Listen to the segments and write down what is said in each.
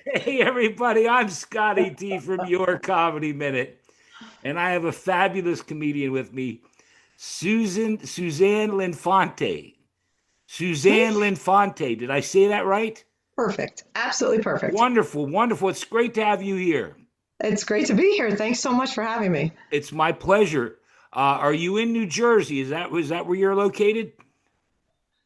Hey, everybody, I'm Scotty T from Your Comedy Minute, and I have a fabulous comedian with me, Suzanne Linfante. Suzanne Linfante. Did I say that right? Perfect. Absolutely perfect. Wonderful, wonderful. It's great to have you here. It's great to be here. Thanks so much for having me. It's my pleasure. Are you in New Jersey? Is that where you're located?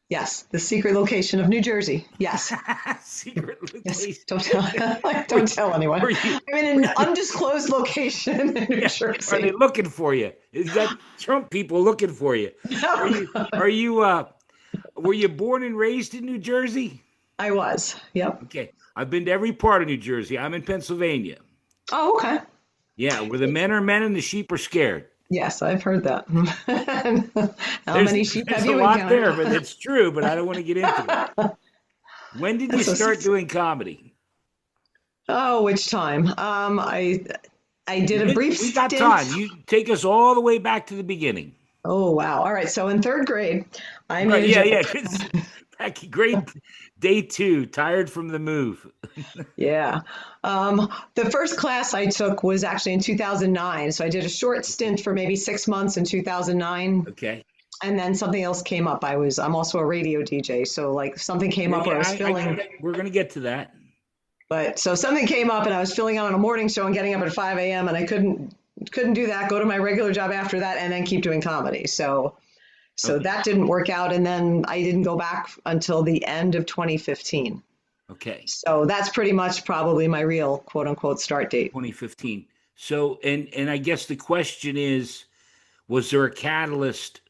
Yes, the secret location of New Jersey. Yes. Secret Yes. location. Don't tell, Were, don't tell anyone. were you? I'm in an undisclosed location in New Yeah. Are they Jersey. looking for you? Is that Trump people looking for you? Are Oh, you? God. Are you? Were you born and raised in New Jersey? I was. Yep. Okay, I've been to every part of New Jersey. I'm in Pennsylvania. Oh, okay. Yeah, where the men are men and the sheep are scared. Yes, I've heard that. How There's many sheep have there's a you lot encountered? there, but it's true. But I don't want to get into it. When did you That's so start sweet. doing comedy? Oh, which time? I did a brief We got stint. time. You take us all the way back to the beginning. Oh, wow. All right. So in third grade, I Right? made a Yeah, joke. yeah. Because back grade day two, tired from the move. Yeah. The first class I took was actually in 2009. So I did a short stint for maybe 6 months in 2009. Okay. And then something else came up. I'm also a radio DJ. So like something came Yeah, up where I yeah. was I got filling, that. We're gonna get to that. but so something came up and I was filling out on a morning show and getting up at 5 a.m. and I couldn't do that, go to my regular job after that and then keep doing comedy. So Okay. that didn't work out. And then I didn't go back until the end of 2015. Okay. So that's pretty much probably my real quote unquote start date. 2015. So, and I guess the question is, was there a catalyst?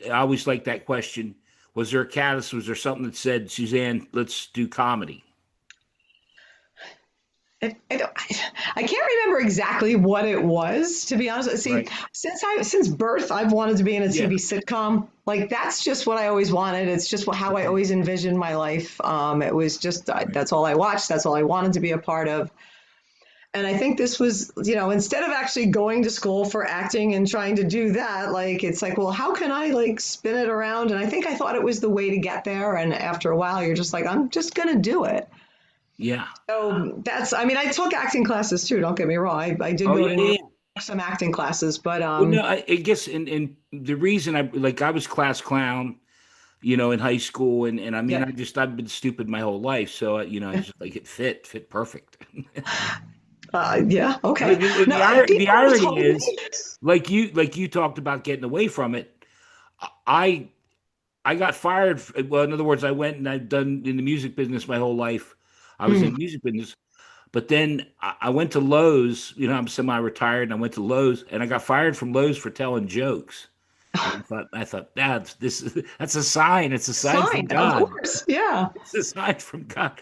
I always like that question. Was there a catalyst? Was there something that said, Suzanne, let's do comedy? I can't remember exactly what it was, to be honest. See, Right. since birth, I've wanted to be in a Yeah. TV sitcom. Like that's just what I always wanted. It's just how I Okay. always envisioned my life. It was just Right. that's all I watched. That's all I wanted to be a part of. And I think this was, instead of actually going to school for acting and trying to do that, like it's like, well, how can I like spin it around? And I think I thought it was the way to get there. And after a while, you're just like, I'm just gonna do it. Yeah. So I mean, I took acting classes too. Don't get me wrong. I did Oh, go yeah, to New yeah, York yeah. for some acting classes, but Well, no, I guess, and the reason I was class clown, in high school, and I mean, yeah, I've been stupid my whole life, so I just like it fit perfect. yeah, The, okay. the, No, the, ir- the people have irony told is, me. like you talked about getting away from it. I I got fired. Well, in other words, I went and I've done in the music business my whole life. I was in Mm. the music business, but then I went to Lowe's. I'm semi-retired, and I went to Lowe's, and I got fired from Lowe's for telling jokes. And I thought that's a sign. It's a sign Sign, from of God. course. Yeah, It's a sign from God.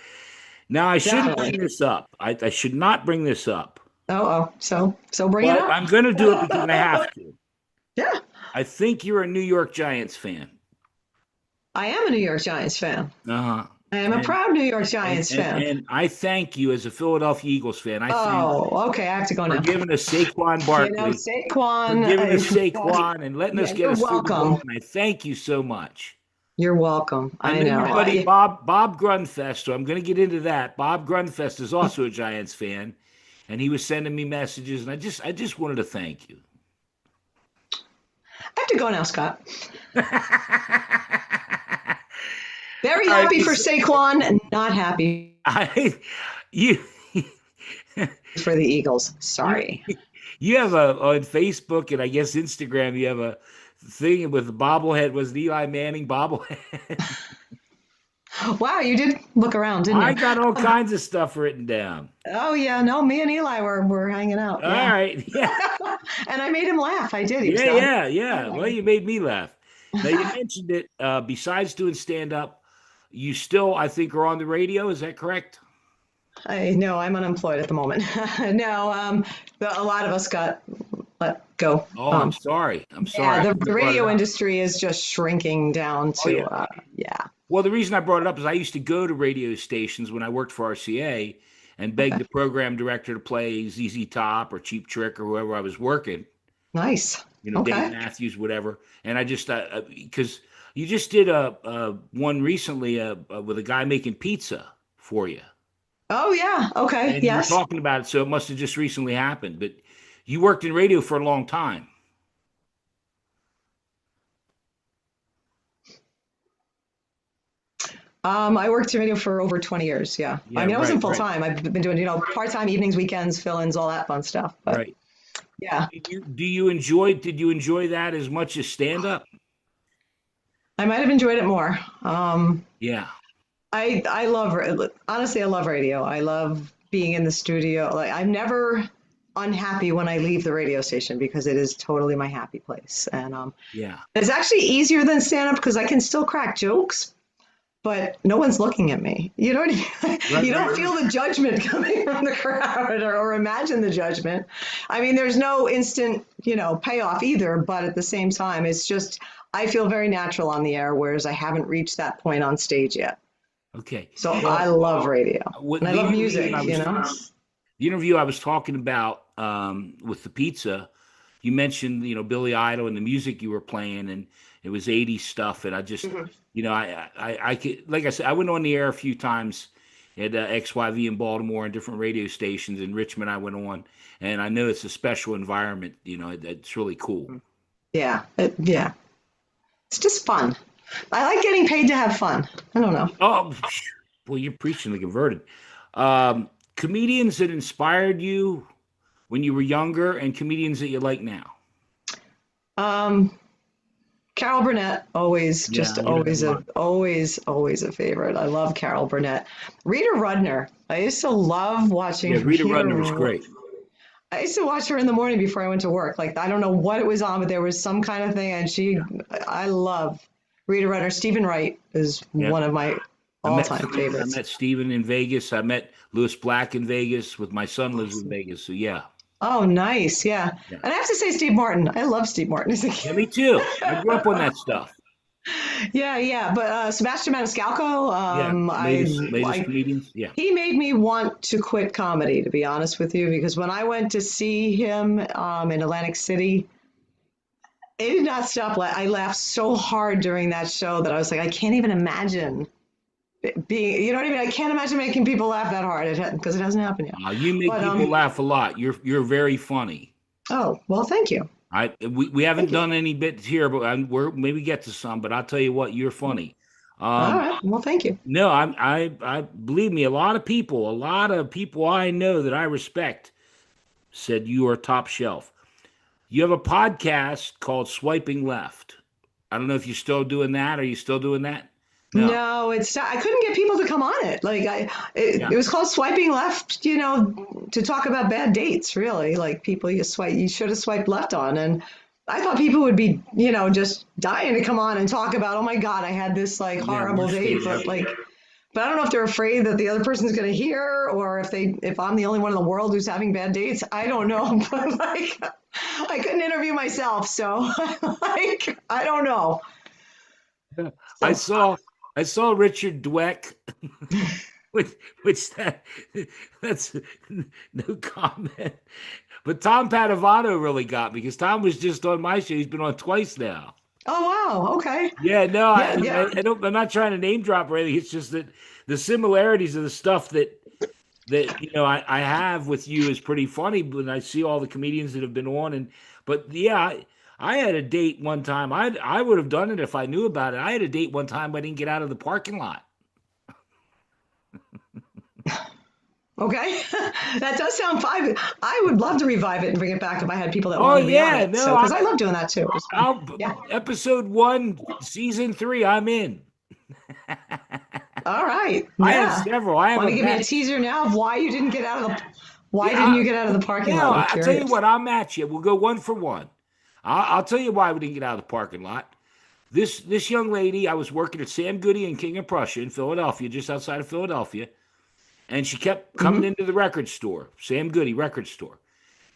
Now I shouldn't definitely. bring this up. I should not bring this up, Oh. So bring it but up. I'm going to do it because I have to. Yeah, I think you're a New York Giants fan. I am a New York Giants fan. Uh-huh. I am a And proud New York and Giants and fan. and I thank you as a Philadelphia Eagles fan. I thank you Oh, okay. I have to go for now. giving us Saquon Barkley, for Saquon. giving us Saquon and letting Yeah, us get you're us through the welcome. ball. And I thank you so much. You're welcome. I I know your know. buddy Bob Grunfest, so I'm going to get into that. Bob Grunfest is also a Giants fan, and he was sending me messages, and I just wanted to thank you. I have to go now, Scott. All Very right, happy for listen, Saquon, not happy I you for the Eagles. you Sorry. you have a on Facebook and I guess Instagram. You have a thing with the bobblehead. Was it Eli Manning bobblehead? Wow, you did look around, didn't I you? got all kinds of stuff written down. Oh yeah, no, me and Eli were hanging out. All Yeah. right, yeah, And I made him laugh. I did. He was yeah, dying. yeah, yeah. Well, you made me laugh. Now you mentioned it. Besides doing stand up, you still, I think, are on the radio. Is that correct? I know I'm unemployed at the moment. No, a lot of us got let go. Oh, I'm sorry. I'm Yeah, sorry. I shouldn't the have brought it radio up. industry is just shrinking down Oh to, yeah. yeah. Well, the reason I brought it up is I used to go to radio stations when I worked for RCA and beg Okay. the program director to play ZZ Top or Cheap Trick or whoever I was working, Nice. Dave Okay. Matthews, whatever. And I just, because you just did a one recently with a guy making pizza for you. Oh yeah. Okay. And you were Yes. talking about it, so it must have just recently happened. But you worked in radio for a long time. I worked in radio for over 20 years. Yeah. I Yeah, mean, I right, wasn't full right, time. I've been doing, part-time evenings, weekends, fill-ins, all that fun stuff. But right. yeah, Did you enjoy that as much as stand up? I might have enjoyed it more. Yeah, I love, honestly, I love radio. I love being in the studio. Like, I'm never unhappy when I leave the radio station because it is totally my happy place. And yeah. it's actually easier than stand up because I can still crack jokes, but no one's looking at me. You know what I mean? Right, You right, don't right. feel the judgment coming from the crowd or imagine the judgment. I mean, there's no instant, payoff either, but at the same time, it's just, I feel very natural on the air, whereas I haven't reached that point on stage yet. Okay. So I Well, love radio what and I the love interview I was music. the interview I was talking about with the pizza, you mentioned, Billy Idol and the music you were playing, and it was 80s stuff. And I just, Mhm. I could, like I said, I went on the air a few times at XYV in Baltimore and different radio stations. In Richmond, I went on, and I know it's a special environment. It's really cool. Yeah, yeah. It's just fun. I like getting paid to have fun. I don't know. Oh, well, you're preaching the converted. Comedians that inspired you when you were younger and comedians that you like now. Um, Carol Burnett, always, Yeah, just you know, always a favorite. I love Carol Burnett. Rita Rudner. I used to love watching yeah, Rita Rita. Rudner was great. I used to watch her in the morning before I went to work. Like, I don't know what it was on, but there was some kind of thing, and Yeah, I love Rita Rudner. Stephen Wright is yeah. one of my all-time I favorites. met Steven in Vegas. I met Lewis Black in Vegas with my son lives in Awesome. Vegas. So yeah, Oh, nice. Yeah. yeah, And I have to say, Steve Martin. I love Steve Martin. yeah. Me too. I grew up on that stuff. Yeah, yeah. But Sebastian Maniscalco, Yeah, latest I, comedians. Yeah, he made me want to quit comedy, to be honest with you, because when I went to see him in Atlantic City, it did not stop. I laughed so hard during that show that I was like, I can't even imagine being, you know what I mean? I can't imagine making people laugh that hard because it hasn't happened yet. you make But people laugh a lot. You're very funny. oh, well, thank you. We haven't Thank you. done any bits here, but we're maybe get to some. But I'll tell you what, you're funny. All Um, right. Well, thank you. no, I believe me. A lot of people I know that I respect said you are top shelf. You have a podcast called Swiping Left. I don't know if you're still doing that. Are you still doing that? No. No, I couldn't get people to come on it. Like Yeah. it was called swiping left, to talk about bad dates, really. Like people you should have swiped left on. And I thought people would be, just dying to come on and talk about, oh my God, I had this like Yeah. horrible Worst date, date but ever. I don't know if they're afraid that the other person's going to hear or if I'm the only one in the world who's having bad dates. I don't know, but like I couldn't interview myself, so like I don't know. I So saw I saw Richard Dweck, which which that that's no comment. But Tom Padavano really got me because Tom was just on my show. He's been on twice now. oh wow, okay. Yeah, no, Yeah, yeah. I don't. I'm not trying to name drop or anything. It's just that the similarities of the stuff that I have with you is pretty funny when I see all the comedians that have been on. But yeah, I had a date one time. I would have done it if I knew about it. I had a date one time. I didn't get out of the parking lot. Okay. That does sound fun. I would love to revive it and bring it back if I had people that Oh wanted to be on yeah, it. no, So, because I love doing that too. It was fun. I'll Yeah. episode 1, season 3. I'm in. All right. I have Yeah. several. I have Want a to give me a match. teaser now of why didn't Yeah, you get out of the parking no, lot? I'm I'll tell you curious. what. I'll match you. We'll go one for one. I'll tell you why we didn't get out of the parking lot. This young lady, I was working at Sam Goody and King of Prussia in Philadelphia, just outside of Philadelphia, and she kept coming Hmm. into the record store, Sam Goody record store.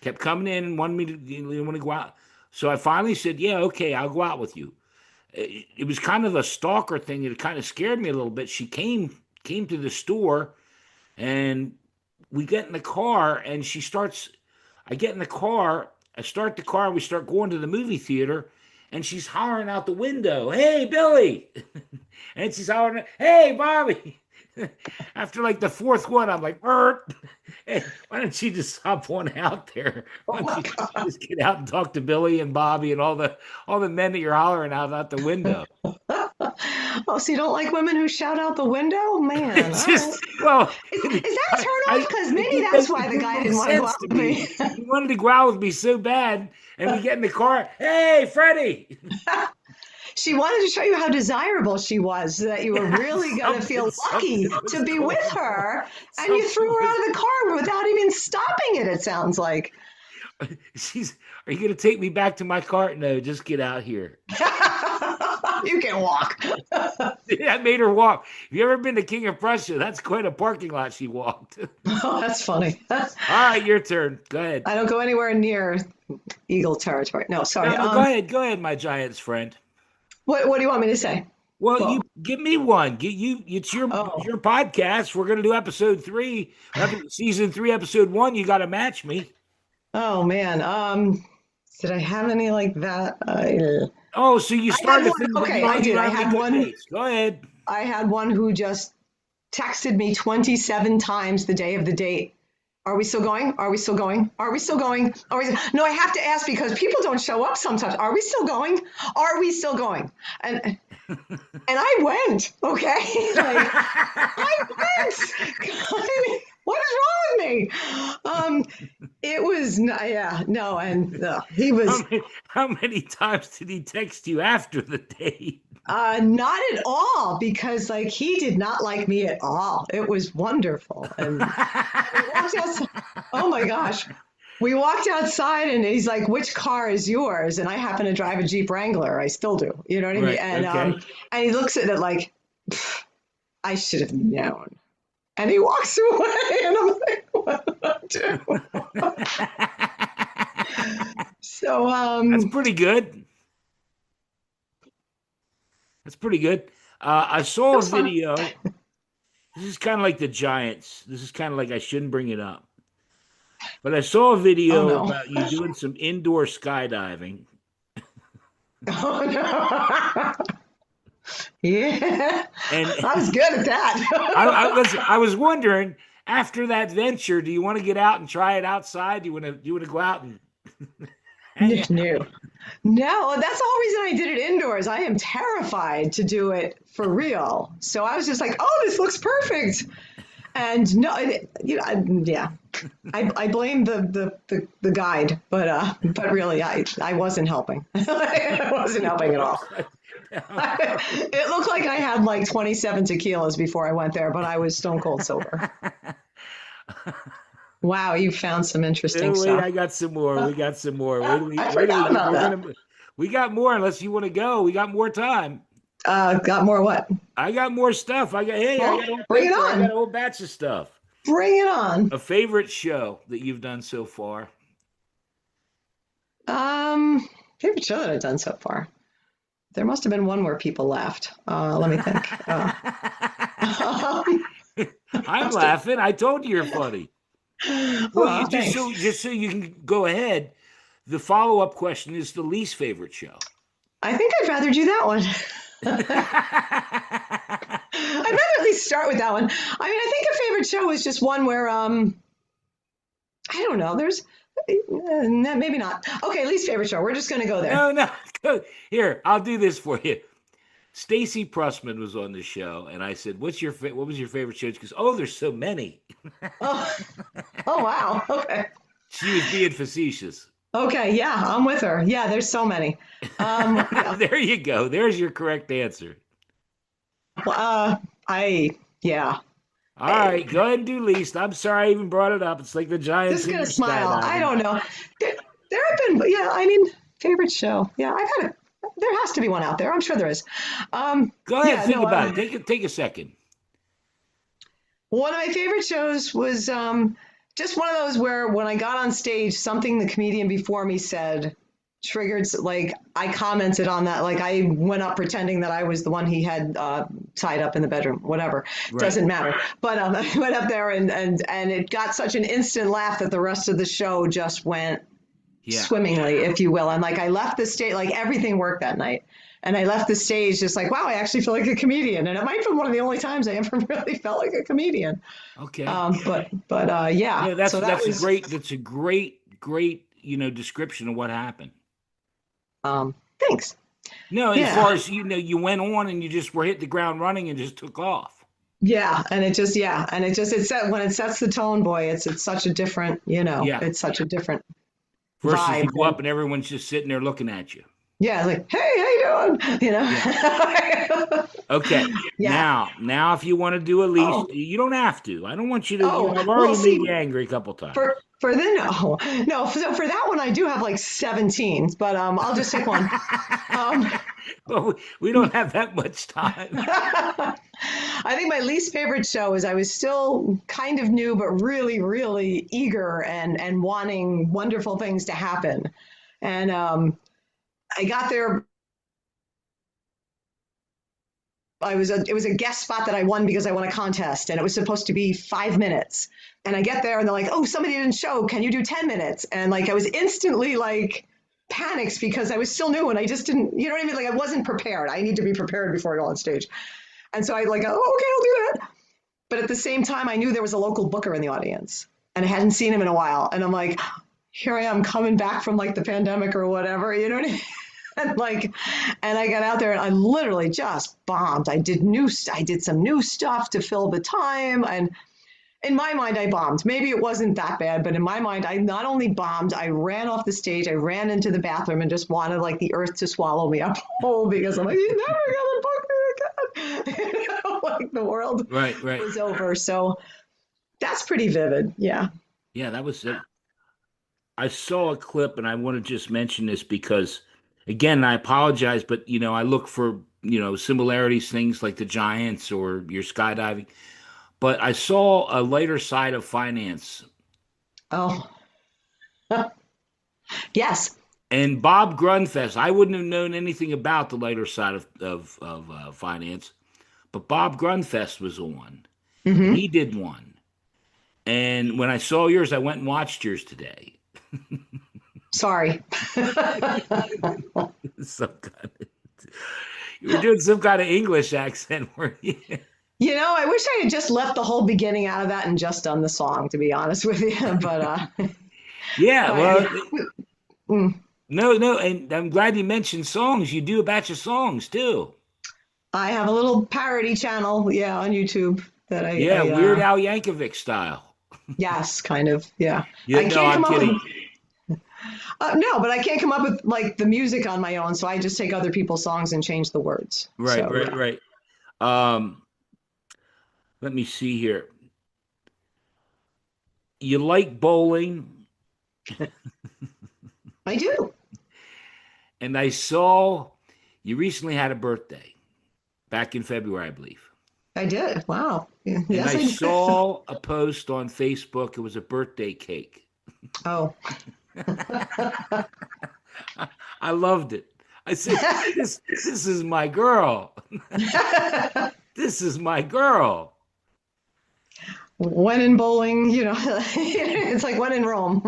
Kept coming in and wanted me to want to go out. So I finally said, "Yeah, okay, I'll go out with you." It was kind of a stalker thing. It kind of scared me a little bit. She came to the store, and we get in the car, and she starts. I get in the car. I start the car. And we start going to the movie theater, and she's hollering out the window, "Hey, Billy!" And she's hollering, "Hey, Bobby!" After like the fourth one, I'm like, Bert, hey, why don't you just hop on out there? Why Oh don't my you God. just get out and talk to Billy and Bobby and all the men that you're hollering out the window? Oh, so you don't like women who shout out the window? Man, It's all right. just well, Is that a turn off? Because maybe that's it why the didn't guy make didn't want to go sense out to with me. me. He wanted to go out with me so bad, and we get in the car. Hey, Freddie. She wanted to show you how desirable she was, so that you were Yeah, really going to feel lucky something was to be with going on. her, and you threw Something her was. out of the car without even stopping it, it sounds like. She's. Are you going to take me back to my car? No, just get out here. You can walk. I made her walk. Have you ever been to King of Prussia? That's quite a parking lot she walked. Oh, that's funny. All right, your turn. Go ahead. I don't go anywhere near eagle territory. No, sorry. No, go ahead. Go ahead, my Giants friend. What do you want me to say? Well, you Well, give me one. Get you. It's oh, your podcast. We're going to do episode 3, season 3, episode 1. You got to match me. oh man. Did I have any like that? Oh, so you I had started a one. thing, but Okay, I you did. don't have any good dates. Go ahead. I had one who just texted me 27 times the day of the date. Are we still going? Are we still going? Are we still going? No, I have to ask because people don't show up sometimes. Are we still going? Are we still going? And I went, okay? Like I went. What is wrong with me? It was yeah, no, and he was How many times did he text you after the date? not at all because like he did not like me at all. It was wonderful, and we walked outside. Oh my gosh. We walked outside and he's like, which car is yours? And I happen to drive a Jeep Wrangler. I still do. You know what I mean? Right. Okay. And he looks at it like, I should have known. And he walks away and I'm like, what do I do? So, That's pretty good. That's pretty good. I it saw a was fun. video. This is kind of like the Giants. This is kind of like I shouldn't bring it up. But I saw a Oh video no. about you doing some indoor skydiving. Oh no. Yeah. And I was good at that. listen, I was wondering, after that venture, do you want to get out and try it outside? Do you want to go out and hang out? No. No, that's the whole reason I did it indoors. I am terrified to do it for real. So I was just like, oh, this looks perfect. And no, yeah, I blame the guide, but really, I wasn't helping. I wasn't helping at all. It looked like I had like 27 tequilas before I went there, but I was stone cold sober. Wow, you found some interesting Oh, wait, stuff. I got some more. We got some more. Wait, I wait, forgot about we're that. gonna. We got more. Unless you want to go, we got more time. Got more what? I got more stuff. I Well, got a whole bring it paper. I got a on. whole batch of stuff. Bring it on. A favorite show that you've done so far? Um, Favorite show that I've done so far. There must have been one where people laughed. Let me think. Um, I'm laughing. I told you you're funny. Well, well, thanks. just so you can go ahead. The follow up question is the least favorite show. I think I'd rather do that one. I'd rather at least start with that one. I mean, I think a favorite show is just one where I don't know. There's maybe not. Okay, least favorite show. We're just gonna go there. No, no. Here, I'll do this for you. Stacy Pressman was on the show, and I said, what was your favorite show?" She goes, "Oh, there's so many." Oh, oh wow. Okay. She was being facetious. Okay. Yeah, I'm with her. Yeah, there's so many. Yeah. There you go. There's your correct answer. Yeah. All right, go ahead and do least. I'm sorry I even brought it up. It's like the Giants Just in gonna your smile. I skydiving. don't know. There have been, yeah. I mean, favorite show. Yeah, I've had a. There has to be one out there. I'm sure there is. Go ahead, Yeah. think No. about it. Take a second. One of my favorite shows was just one of those where when I got on stage, something the comedian before me said triggered, like I commented on that, like I went up pretending that I was the one he had tied up in the bedroom, whatever, Right. doesn't matter. But I went up there and it got such an instant laugh that the rest of the show just went Yeah. swimmingly, if you will. And like I left the stage, like everything worked that night. And I left the stage just like, wow, I actually feel like a comedian. And it might have been one of the only times I ever really felt like a comedian. Okay. Yeah. Yeah, So that was, that's a great, description of what happened. thanks. No, as Yeah. far as you went on and you just were hit the ground running and just took off. Yeah. And it just, yeah. And it just, when it sets the tone, boy, it's such a different, Yeah. it's such a different Versus vibe. you go up and everyone's just sitting there looking at you. Yeah. Like, hey, how you doing? Yeah. Okay. Yeah. Now, if you want to do at least, Oh, you don't have to. I don't want you to. I've well, already made see, you angry a couple times. for the no, so for that one, I do have like 17, but I'll just take one. Um, Well, we don't have that much time. I think my least favorite show is I was still kind of new, but really, really eager and wanting wonderful things to happen. And I got there. It was a guest spot that I won because I won a contest, and it was supposed to be 5 minutes. And I get there, and they're like, "Oh, somebody didn't show. Can you do 10 minutes?" And like I was instantly like panicked because I was still new and I just didn't, you know what I mean? Like I wasn't prepared. I need to be prepared before I go on stage. And so I like, oh, okay, I'll do that. But at the same time, I knew there was a local booker in the audience, and I hadn't seen him in a while. And I'm like, here I am coming back from like the pandemic or whatever, you know what I mean? And like, and I got out there and I literally just bombed. I did some new stuff to fill the time. And in my mind, I bombed. Maybe it wasn't that bad, but in my mind, I not only bombed, I ran off the stage, I ran into the bathroom and just wanted like the earth to swallow me up whole because I'm like, he's never gonna book me again. Like the world Right. was over. So that's pretty vivid. Yeah. Yeah, that was it. I saw a clip, and I want to just mention this because, again, I apologize, but I look for similarities, things like the Giants or your skydiving. But I saw a lighter side of finance, Oh, yes. and Bob Grunfest. I wouldn't have known anything about the lighter side of finance, but Bob Grunfest was on, and Hmm. he did one. And when I saw yours, I went and watched yours today. Sorry. Some kind of, you were doing some kind of English accent, weren't you? I wish I had just left the whole beginning out of that and just done the song, to be honest with you. But Yeah, well, mm, no, and I'm glad you mentioned songs. You do a batch of songs too. I have a little parody channel, yeah, on YouTube that Yeah, Weird Al Yankovic style. yes, kind of, yeah. Yeah, I no, can't I'm come up with kidding. no, but I can't come up with like the music on my own, so I just take other people's songs and change the words. Right, So right, yeah, right. Um, Let me see here. You like bowling, I do. and I saw you recently had a birthday back in February, I believe. I did. Wow. Yeah, And yes, I I did. saw a post on Facebook. It was a birthday cake. Oh. I loved it. I said, "This is my girl. This is my girl." When in bowling, it's like when in Rome.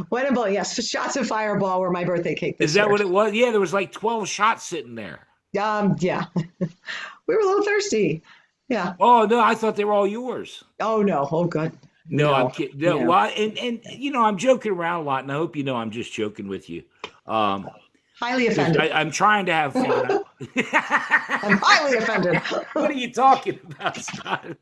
When in bowling, yes, shots of fireball were my birthday cake Is this that year. what it was? Yeah, there was like 12 shots sitting there. Yeah, we were a little thirsty. Yeah. Oh no, I thought they were all yours. Oh no. Oh good. No, I'm No. kidding. No, No. well, and I'm joking around a lot, and I hope I'm just joking with you. Um, Highly because offended. I'm trying to have fun. I'm highly offended. What are you talking about, Scott?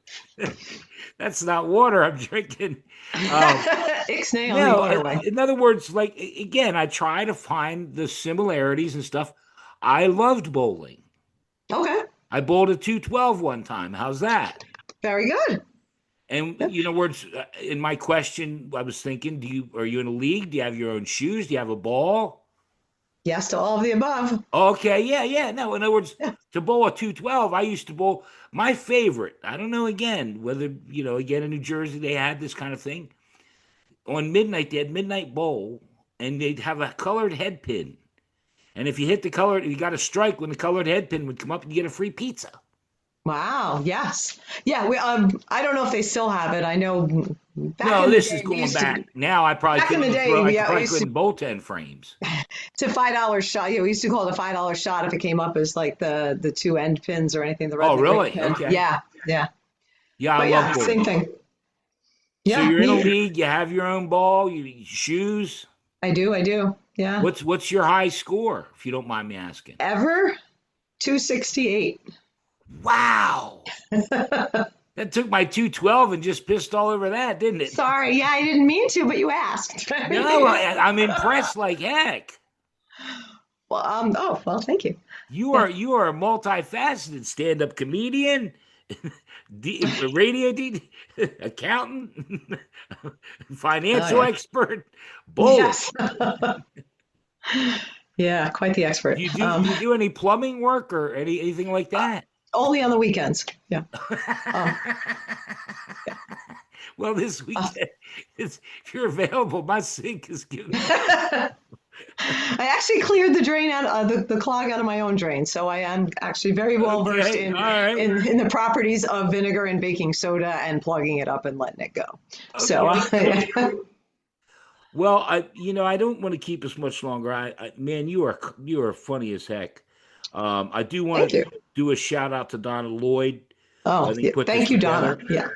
That's not water I'm drinking. Ixnay on the No, waterway. in other words, like again, I try to find the similarities and stuff. I loved bowling. Okay. I bowled a 212 one time. How's that? Very good. And Yep. words in my question, I was thinking, are you in a league? Do you have your own shoes? Do you have a ball? Yes to all of the above. Okay, yeah. No, in other words, Yeah. to bowl a 212, I used to bowl my favorite. I don't know again whether, again in New Jersey they had this kind of thing. On midnight, they had midnight bowl, and they'd have a colored head pin. And if you hit the colored, you got a strike when the colored head pin would come up and you get a free pizza. Wow. Yes. Yeah. We. I don't know if they still have it. I know back No, in the this is day we going used to. back. Now I probably Back in couldn't the even day, throw. I we, could we probably used to. couldn't bullpen frames. It's a $5 shot. Yeah, we used to call it a $5 shot if it came up as like the two end pins or anything, the red Oh, and the green really? pin. Okay. Yeah. Yeah. Yeah, I But love yeah, bowling. same thing. So Yeah. you're in a Me. league. You have your own ball. You shoes. I do. I do. Yeah. What's your high score, if you don't mind me asking? Ever 268. Wow, that took my 212 and just pissed all over that, didn't it? Sorry. Yeah, I didn't mean to, but you asked. No, I'm impressed like heck. Well, oh, well, thank you. Yeah. You are a multifaceted stand-up comedian, radio accountant, Oh, financial yeah. expert, both. Yes. Yeah, quite the expert. Do you do any plumbing work or anything like Uh, that? only on the weekends. Yeah. Um, yeah. Well, this Uh, weekend, if you're available, my sink is giving me. I actually cleared the drain out, the clog out of my own drain, so I am actually very well versed Okay, all right, in the properties of vinegar and baking soda and plugging it up and letting it go. So, okay. Well, I don't want to keep us much longer. Man, you are funny as heck. I do want thank to you. do a shout out to Donna Lloyd, who I Oh, yeah, think put this thank you, Donna. together. Yeah.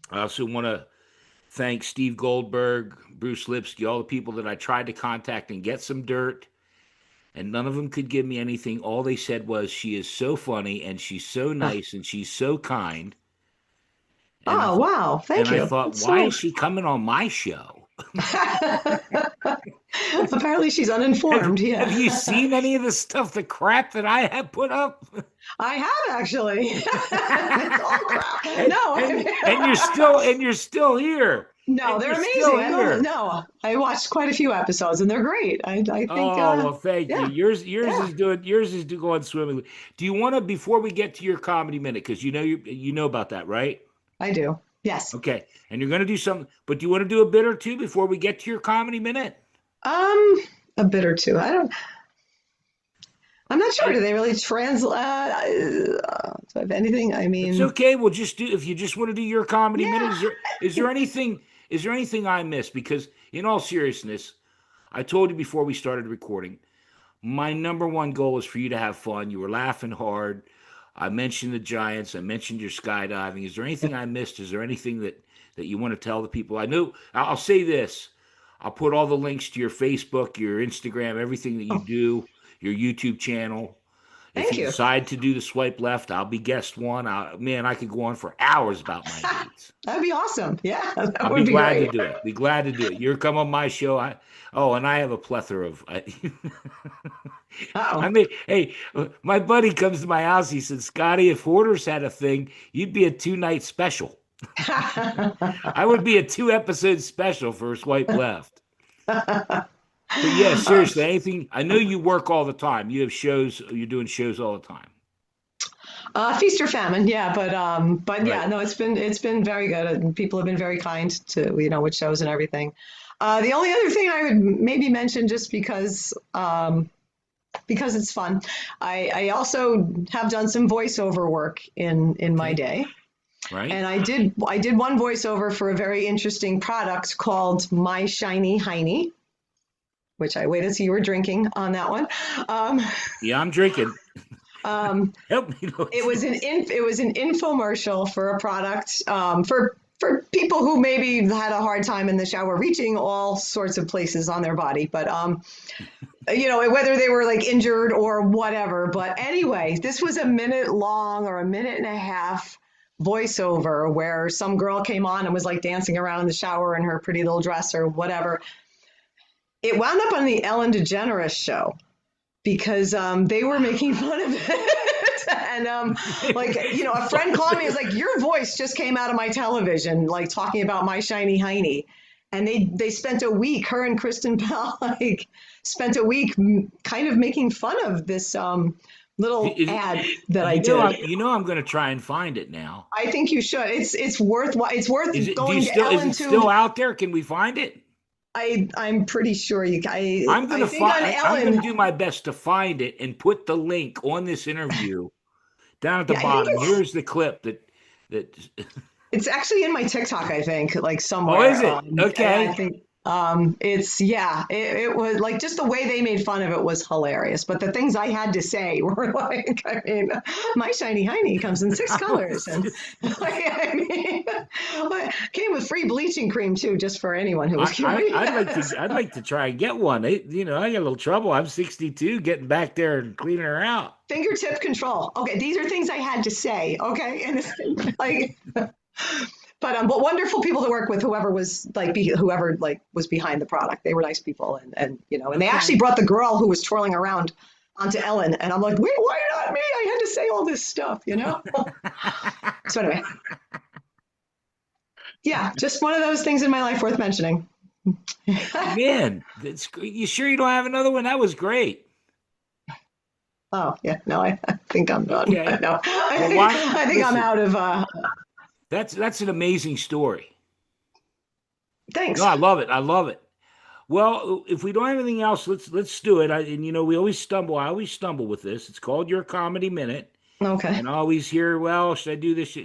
I also want to thank Steve Goldberg, Bruce Lipsky, all the people that I tried to contact and get some dirt, and none of them could give me anything. All they said was, she is so funny and she's so nice and she's so kind. And I Oh, thought, wow. Thank you. That's why so. is she coming on my show? Apparently, she's Have uninformed. Have Yeah. you seen any of the stuff, the crap that I have put up? I have actually. It's all crap. and, No, and I and you're still here. no, And they're you're still amazing. I love it. here. No, I watched quite a few episodes and they're great. I think, Oh, well, thank you. yeah, yeah, Yours is going swimmingly. Do you want to, before we get to your comedy minute, because you know about that, right? I do. Yes. Okay. And you're gonna do something, but do you want to do a bit or two before we get to your comedy minute? Um, a bit or two. I'm not sure. And Do they really translate anything? I it's mean, okay. We'll just do, if you just want to do your comedy minute. yeah, Is there anything I missed? Because in all seriousness, I told you before we started recording, my number one goal is for you to have fun. You were laughing hard. I mentioned the Giants. I mentioned your skydiving. Is there anything I missed? Is there anything that you want to tell the people? I know. I'll say this. I'll put all the links to your Facebook, your Instagram, everything that you oh, do, your YouTube channel. If thank you you. decide to do the swipe left, I'll be guest one. Man, I could go on for hours about my dates. That'd be awesome. Yeah, that I'll be would be glad to great. do it. Be glad to do it. You're come on my show. And I have a plethora of. I Uh-oh. mean, hey, my buddy comes to my house. He said, "Scotty, if Hoarders had a thing, you'd be a 2-night special. I would be a 2-episode special for Swipe Left." But yeah, seriously, anything. I know you work all the time. You have shows. You're doing shows all the time, Feast or famine, yeah, but right? yeah, no, it's been very good, and people have been very kind to with shows and everything. The only other thing I would maybe mention, just because it's fun, I also have done some voiceover work in my Okay, day, right. and I did one voiceover for a very interesting product called My Shiny Heiny, which I waited till you were drinking on that one. Um, Yeah, I'm drinking. um, Help me, Lord it was an infomercial for a product for people who maybe had a hard time in the shower reaching all sorts of places on their body, but whether they were like injured or whatever. But anyway, this was a minute long or a minute and a half voiceover where some girl came on and was like dancing around in the shower in her pretty little dress or whatever. It wound up on the Ellen DeGeneres show because they were making fun of it. And a friend called me and was like, your voice just came out of my television, like talking about My Shiny Heiny. And they spent a week, her and Kristen Bell, like spent a week kind of making fun of this little Is, ad that I did. I'm going to try and find it now. I think you should. It's worth Is it's it? Do you going to still? Is Ellen it still to. out there? Can we find it? I'm pretty sure you. I think on I'm gonna Ellen. do my best to find it and put the link on this interview Down at the Yeah, I think bottom. Here's the clip that. it's actually in my TikTok, I think, like Oh, is somewhere. it? And I Okay. think it's yeah, it was like just the way they made fun of it was hilarious. But the things I had to say were like, I mean, my shiny hiney comes in six I colors, was and just, like, I mean, came with free bleaching cream too, just for anyone who was curious. I'd like to try and get one. I get a little trouble. I'm 62, getting back there and cleaning her out. Fingertip control. Okay, these are things I had to say. Okay, and it's like. But wonderful people to work with. Whoever like was behind the product, they were nice people, and they actually Okay. brought the girl who was twirling around onto Ellen, and I'm like, wait, why not me? I had to say all this stuff. So anyway, yeah, just one of those things in my life worth mentioning. Man, that's you sure you don't have another one? That was great. Oh yeah, no, I think I'm done. Okay. No, Well, why I think I'm listen, out of. that's an amazing story. No, Thanks. I love it. I love it. Well, if we don't have anything else, let's do it. And we always stumble. I always stumble with this. It's called your comedy minute, Okay. and I always hear, well, should I do this?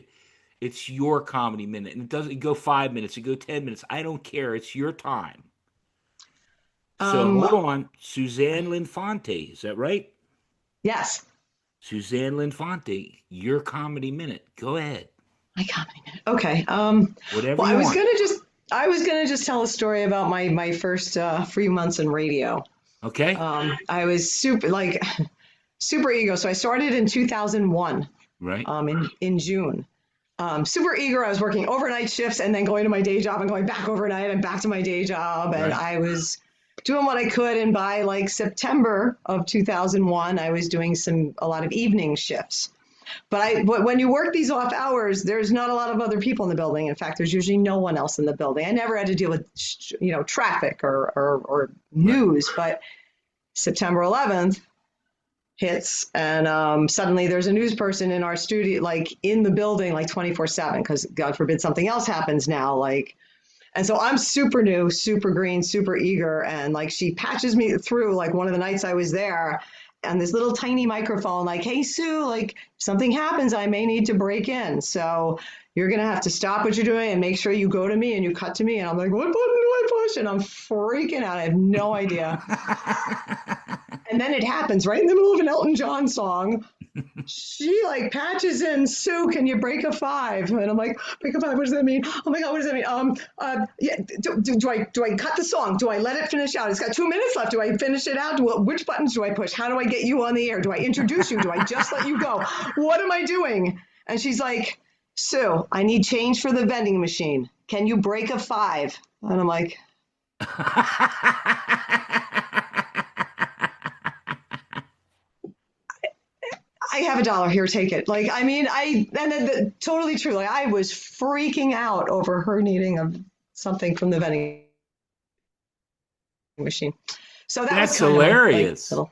It's your comedy minute, and it doesn't go 5 minutes. It go 10 minutes. I don't care. It's your time. So Um. hold on, Suzanne Linfante. Is that right? Yes. Suzanne Linfante, your comedy minute. Go ahead. My comedy minute. Okay. Whatever Well, you want. I was gonna just tell a story about my first few months in radio. Okay? I was super ego. So I started in 2001, Right? in June. Super eager. I was working overnight shifts and then going to my day job and going back overnight and back to my day job. And Right. I was doing what I could. And by like September of 2001, I was doing a lot of evening shifts. But when you work these off hours, there's not a lot of other people in the building. In fact, there's usually no one else in the building. I never had to deal with traffic or Right. news. But September 11th hits, and suddenly there's a news person in our studio, like in the building, like 24/7, because God forbid something else happens now. And so I'm super new, super green, super eager. And like she patches me through like one of the nights I was there and this little tiny microphone, like, hey, Sue, like if something happens, I may need to break in. So you're going to have to stop what you're doing and make sure you go to me and you cut to me. And I'm like, what button do I push? And I'm freaking out. I have no idea. And then it happens right in the middle of an Elton John song. She like patches in, Sue, can you break a five? And I'm like, break a five, what does that mean? Oh my God, what does that mean? Yeah, do I cut the song? Do I let it finish out? It's got 2 minutes left. Do I finish it out? Which buttons do I push? How do I get you on the air? Do I introduce you? Do I just let you go? What am I doing? And she's like, Sue, I need change for the vending machine. Can you break a five? And I'm like, I have $1 here, take it. Like, I mean, and then totally true. Like, I was freaking out over her needing something from the vending machine. So that was That's kind of a like hilarious. little